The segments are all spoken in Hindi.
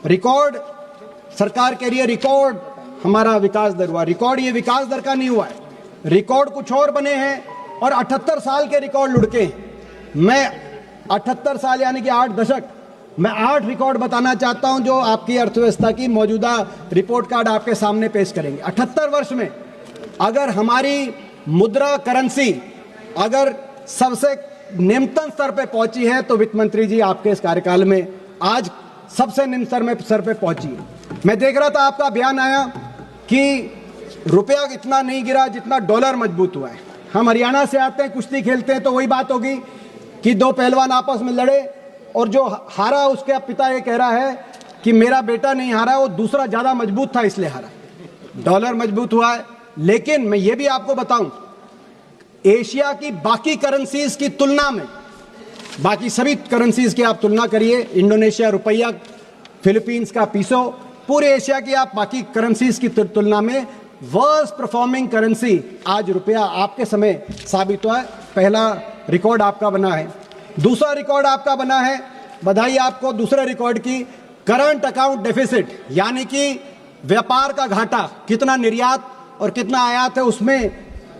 रिकॉर्ड सरकार कह रही है, रिकॉर्ड हमारा विकास दर हुआ। रिकॉर्ड ये विकास दर का नहीं हुआ है, रिकॉर्ड कुछ और बने हैं और 78 साल के रिकॉर्ड लुढ़के हैं। मैं 78 साल यानी कि 8 दशक, मैं 8 रिकॉर्ड बताना चाहता हूं जो आपकी अर्थव्यवस्था की मौजूदा रिपोर्ट कार्ड आपके सामने पेश करेंगे। 78 वर्ष में अगर हमारी मुद्रा करेंसी अगर सबसे निम्नतम स्तर पे पहुंची है तो वित्त मंत्री जी आपके इस कार्यकाल में आज सबसे निम्न स्तर पे पहुंची है। मैं देख रहा था आपका बयान आया कि रुपया इतना नहीं गिरा जितना डॉलर मजबूत हुआ है। हम हरियाणा से आते हैं, कुश्ती खेलते हैं, तो वही बात होगी कि 2 पहलवान आपस में लड़े और जो हारा उसके पिता ये कह रहा है कि मेरा बेटा नहीं हारा, वो दूसरा ज्यादा मजबूत था इसलिए हारा। डॉलर मजबूत हुआ है। लेकिन मैं ये भी आपको बताऊं, एशिया की बाकी करेंसीज की तुलना में, बाकी सभी करेंसीज की आप तुलना करिए, इंडोनेशिया रुपया, फिलीपींस का पीसो, पूरे एशिया की आप बाकी करेंसीज की तुलना में वर्स्ट परफॉर्मिंग करेंसी आज रुपया आपके समय साबित हुआ है। पहला रिकॉर्ड आपका बना है। दूसरा रिकॉर्ड आपका बना है, बधाई आपको दूसरे रिकॉर्ड की, करंट अकाउंट डेफिसिट, यानी कि व्यापार का घाटा, कितना निर्यात और कितना आयात है, उसमें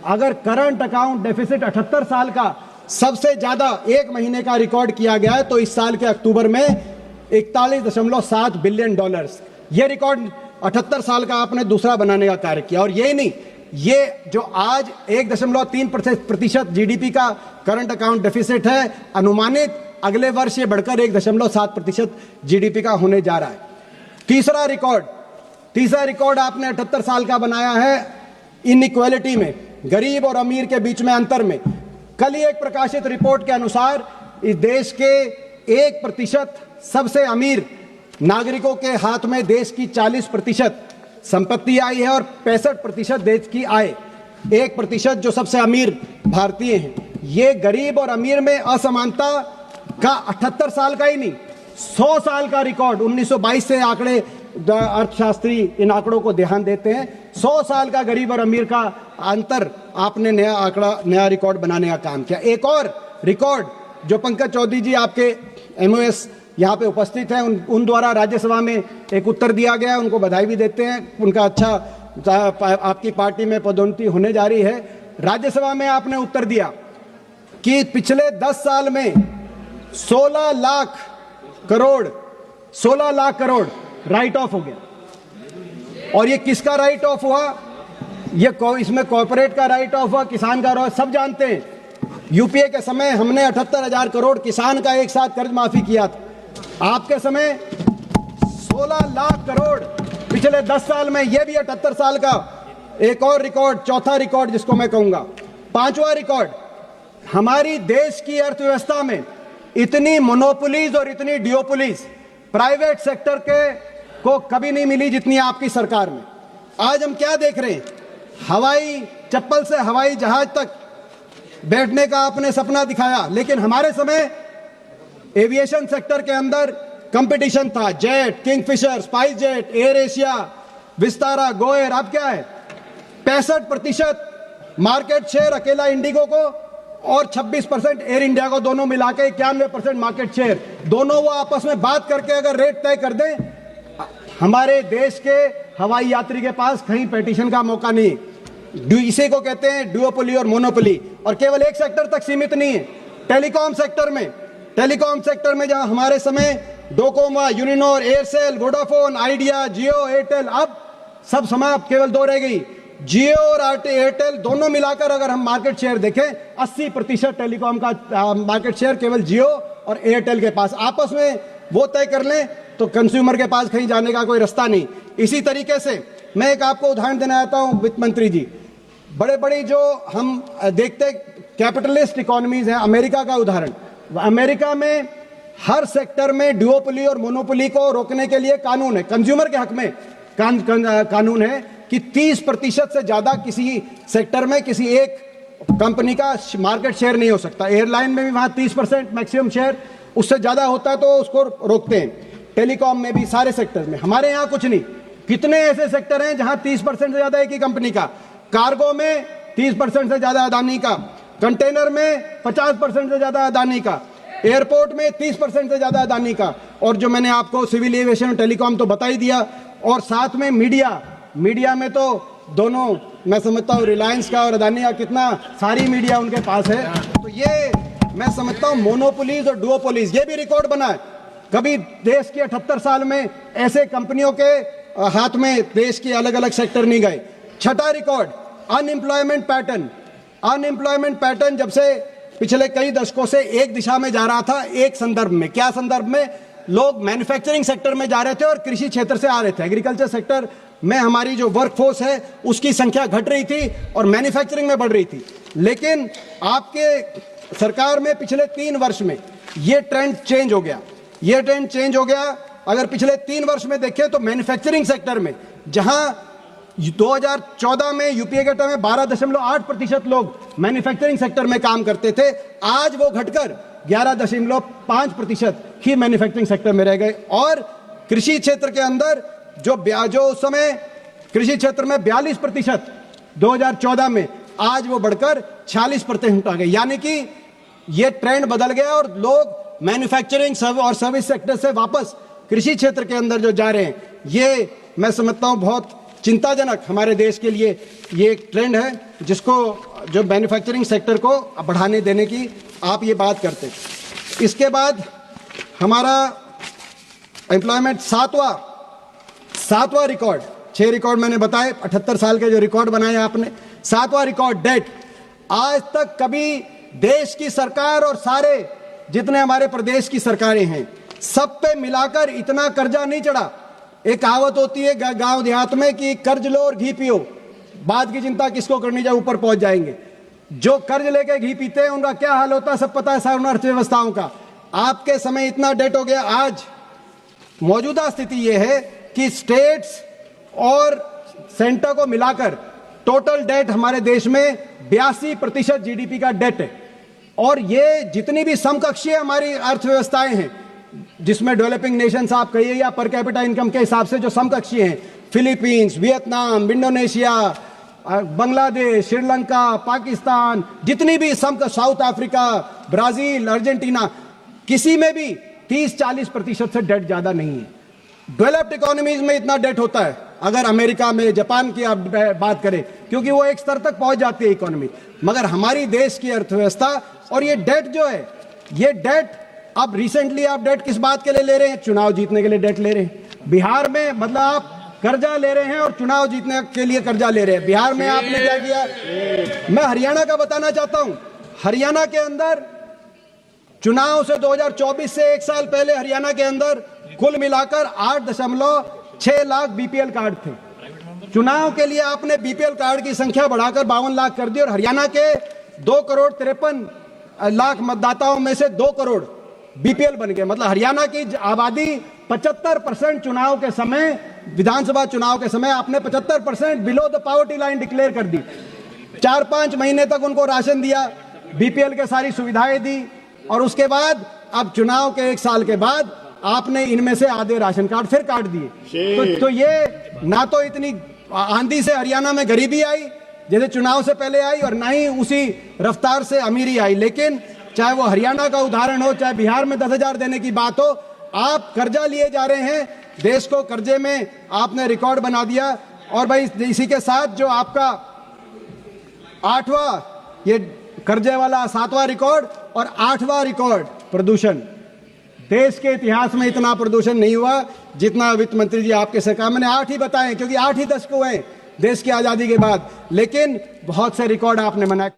अगर करंट अकाउंट डेफिसिट 78 साल का सबसे ज्यादा एक महीने का रिकॉर्ड किया गया है तो इस साल के अक्टूबर में 41.7 बिलियन डॉलर्स, ये रिकॉर्ड 78 साल का आपने दूसरा बनाने का कार्य किया। और यही नहीं, ये जो आज 1.3% जीडीपी का करंट अकाउंट डेफिसिट है, अनुमानित अगले वर्ष ये बढ़कर 1.7% जीडीपी का होने जा रहा है। तीसरा रिकॉर्ड आपने 78 साल का बनाया है इनइक्वालिटी में, गरीब और अमीर के बीच में अंतर में। कल ही एक प्रकाशित रिपोर्ट के अनुसार इस देश के 1% सबसे अमीर नागरिकों के हाथ में देश की 40% संपत्ति आई है और 65% देश की आय। 1% जो सबसे अमीर भारतीय हैं। ये गरीब और अमीर में असमानता का 78 साल का ही नहीं, 100 साल का रिकॉर्ड, 1922 से आंकड़े अर्थशास्त्री इन आंकड़ों को ध्यान देते हैं। 100 साल का गरीब और अमीर का अंतर आपने नया रिकॉर्ड बनाने का काम किया। एक और रिकॉर्ड जो पंकज चौधरी जी आपके एमओएस यहाँ पे उपस्थित हैं, उन द्वारा राज्यसभा में एक उत्तर दिया गया, उनको बधाई भी देते हैं, उनका अच्छा आपकी पार्टी में पदोन्नति होने जा रही है। राज्यसभा में आपने उत्तर दिया कि पिछले 10 साल में 16 लाख करोड़ राइट ऑफ हो गया। और ये किसका राइट ऑफ हुआ? ये इसमें कॉर्पोरेट का राइट ऑफ हुआ, किसान का, सब जानते हैं। यूपीए के समय हमने 78,000 करोड़ किसान का एक साथ कर्ज माफी किया था। आपके समय 16 लाख करोड़ पिछले 10 साल में, यह भी 78 साल का एक और रिकॉर्ड, चौथा रिकॉर्ड जिसको मैं कहूंगा। पांचवा रिकॉर्ड, हमारी देश की अर्थव्यवस्था में इतनी मोनोपोलीज और इतनी डियोपोलीज प्राइवेट सेक्टर को कभी नहीं मिली जितनी आपकी सरकार में। आज हम क्या देख रहे हैं? हवाई चप्पल से हवाई जहाज तक बैठने का आपने सपना दिखाया, लेकिन हमारे समय एविएशन सेक्टर के अंदर कंपटीशन था। Jet, Kingfisher, spice jet, air Asia, Vistara, GoAir, अब क्या है? 65% मार्केट शेयर अकेला इंडिगो को और 26% एयर इंडिया को, दोनों मिला के 91% मार्केट शेयर। दोनों वो आपस में बात करके अगर रेट तय कर दें, हमारे देश के हवाई यात्री के पास कहीं पेटिशन का मौका नहीं। इसी को कहते हैं ड्यूओपोली और मोनोपोली। और केवल एक सेक्टर तक सीमित नहीं है, टेलीकॉम सेक्टर में जहां हमारे समय डोकोमा, यूनिनोर, एयरसेल, वोडाफोन, आइडिया, जियो, एयरटेल, अब सब समाप्त, केवल 2 रह गई। जियो और एयरटेल दोनों मिलाकर अगर हम मार्केट शेयर देखें, 80% टेलीकॉम का मार्केट शेयर केवल जियो और एयरटेल के पास। आपस में वो तय कर लें तो कंज्यूमर के पास कहीं जाने का कोई रास्ता नहीं। इसी तरीके से मैं एक आपको उदाहरण देना चाहता हूं वित्त मंत्री जी। बड़े जो हम देखते कैपिटलिस्ट इकोनॉमीज हैं, अमेरिका का उदाहरण। अमेरिका में हर सेक्टर में ड्यूओपोली और मोनोपोली को रोकने के लिए कानून है, कंज्यूमर के हक में कानून है कि 30% से ज्यादा किसी सेक्टर में किसी एक कंपनी का मार्केट शेयर नहीं हो सकता। एयरलाइन में भी वहां 30% मैक्सिमम शेयर, उससे ज्यादा होता है तो उसको रोकते हैं। टेलीकॉम में भी, सारे सेक्टर में। हमारे यहां कुछ नहीं। कितने ऐसे सेक्टर हैं जहां 30% से ज्यादा एक ही कंपनी का, कार्गो में 30% से ज्यादा अदानी का, कंटेनर में 50% से ज्यादा अदानी का, एयरपोर्ट में 30% से ज्यादा अदानी का, और जो मैंने आपको सिविल एविएशन और टेलीकॉम तो बता ही दिया, और साथ में मीडिया में तो दोनों मैं समझता हूँ रिलायंस का और अदानी का कितना सारी मीडिया उनके पास है। तो ये मैं समझता हूँ मोनोपोलीज और डुओपोलीज, ये भी रिकॉर्ड बना है। कभी देश के 78 साल में ऐसे कंपनियों के हाथ में देश के अलग अलग सेक्टर नहीं गए। छठा रिकॉर्ड अनएम्प्लॉयमेंट पैटर्न जब से पिछले कई दशकों से एक दिशा में जा रहा था, एक संदर्भ में। क्या संदर्भ में? लोग मैन्युफैक्चरिंग सेक्टर में जा रहे थे और कृषि क्षेत्र से आ रहे थे। एग्रीकल्चर सेक्टर में हमारी जो वर्कफोर्स है उसकी संख्या घट रही थी और मैन्युफैक्चरिंग में बढ़ रही थी। लेकिन आपके सरकार में पिछले 3 वर्ष में ये ट्रेंड चेंज हो गया। अगर पिछले 3 वर्ष में देखें तो मैन्युफैक्चरिंग सेक्टर में जहां 2014 में यूपीए के टाइम में 12.8% लोग मैन्युफैक्चरिंग सेक्टर में काम करते थे, आज वो घटकर 11.5% ही मैन्युफैक्चरिंग सेक्टर में रह गए। और कृषि क्षेत्र के अंदर जो उस समय कृषि क्षेत्र में 42% 2014 में, आज वो बढ़कर 46% आ गए। यानी कि ये ट्रेंड बदल गया और लोग मैन्युफैक्चरिंग और सर्विस सेक्टर से वापस कृषि क्षेत्र के अंदर जो जा रहे हैं, ये मैं समझता हूं बहुत चिंताजनक हमारे देश के लिए ये एक ट्रेंड है, जिसको जो मैन्युफैक्चरिंग सेक्टर को बढ़ाने देने की आप ये बात करते हैं। इसके बाद हमारा एम्प्लॉयमेंट सातवां रिकॉर्ड, 6 रिकॉर्ड मैंने बताए, 78 साल के जो रिकॉर्ड बनाए आपने। 7वां रिकॉर्ड डेट। आज तक कभी देश की सरकार और सारे जितने हमारे प्रदेश की सरकारें हैं सब पे मिलाकर इतना कर्जा नहीं चढ़ा। एक कहावत होती है गांव देहात में कि कर्ज लो और घी पियो, बाद की चिंता किसको करनी जाए, ऊपर पहुंच जाएंगे। जो कर्ज लेके घी पीते हैं उनका क्या हाल होता है सब पता है, सारी अर्थव्यवस्थाओं का। आपके समय इतना डेट हो गया। आज मौजूदा स्थिति यह है कि स्टेट्स और सेंटर को मिलाकर टोटल डेट हमारे देश में 82% जीडीपी का डेट है। और ये जितनी भी समकक्षीय हमारी अर्थव्यवस्थाएं हैं, जिसमें डेवलपिंग नेशंस आप कहिए या पर कैपिटा इनकम के हिसाब से जो समकक्षीय हैं, Philippines, Vietnam, Indonesia, Bangladesh, Sri Lanka, Pakistan, जितनी भी साउथ अफ्रीका, ब्राजील, अर्जेंटीना, किसी में भी 30-40% से डेट ज्यादा नहीं है। डेवलप्ड इकोनॉमीज में इतना डेट होता है, अगर अमेरिका में, जापान की आप बात करें, क्योंकि वो एक स्तर तक पहुंच जाती है इकोनॉमी। मगर हमारी देश की अर्थव्यवस्था और ये डेट जो है, ये डेट अब रिसेंटली आप डेट किस बात के लिए ले रहे हैं? चुनाव जीतने के लिए डेट ले रहे हैं। बिहार में मतलब आप कर्जा ले रहे हैं और चुनाव जीतने के लिए कर्जा ले रहे हैं। बिहार में आपने क्या किया? मैं हरियाणा का बताना चाहता हूं। हरियाणा के अंदर चुनाव से 2024 से 1 साल पहले हरियाणा के अंदर कुल मिलाकर 8.6 लाख बीपीएल कार्ड थे। चुनाव के लिए आपने बीपीएल कार्ड की संख्या बढ़ाकर 52 लाख कर दी और हरियाणा के 2.53 करोड़ मतदाताओं में से 2 करोड़ बीपीएल बन गए। मतलब हरियाणा की आबादी 75% चुनाव के समय, विधानसभा चुनाव के समय आपने 75% below the poverty line declare कर दी। 4-5 महीने तक उनको राशन दिया, बीपीएल के सारी सुविधाएं दी, और उसके बाद अब चुनाव के 1 साल के बाद आपने इनमें से आधे राशन कार्ड फिर काट दिए। तो ये ना तो इतनी आंधी से हरियाणा में गरीबी आई जैसे चुनाव से पहले आई, और ना ही उसी रफ्तार से अमीरी आई। लेकिन चाहे वो हरियाणा का उदाहरण हो, चाहे बिहार में 10,000 देने की बात हो, आप कर्जा लिए जा रहे हैं, देश को कर्जे में आपने रिकॉर्ड बना दिया। और भाई इसी के साथ जो आपका 8वां ये कर्जे वाला 7वां रिकॉर्ड और 8वां रिकॉर्ड प्रदूषण। देश के इतिहास में इतना प्रदूषण नहीं हुआ जितना वित्त मंत्री जी आपके सरकार, मैंने 8 ही बताए क्योंकि 8 ही दशक हुए देश की आजादी के बाद, लेकिन बहुत से रिकॉर्ड आपने बनाए।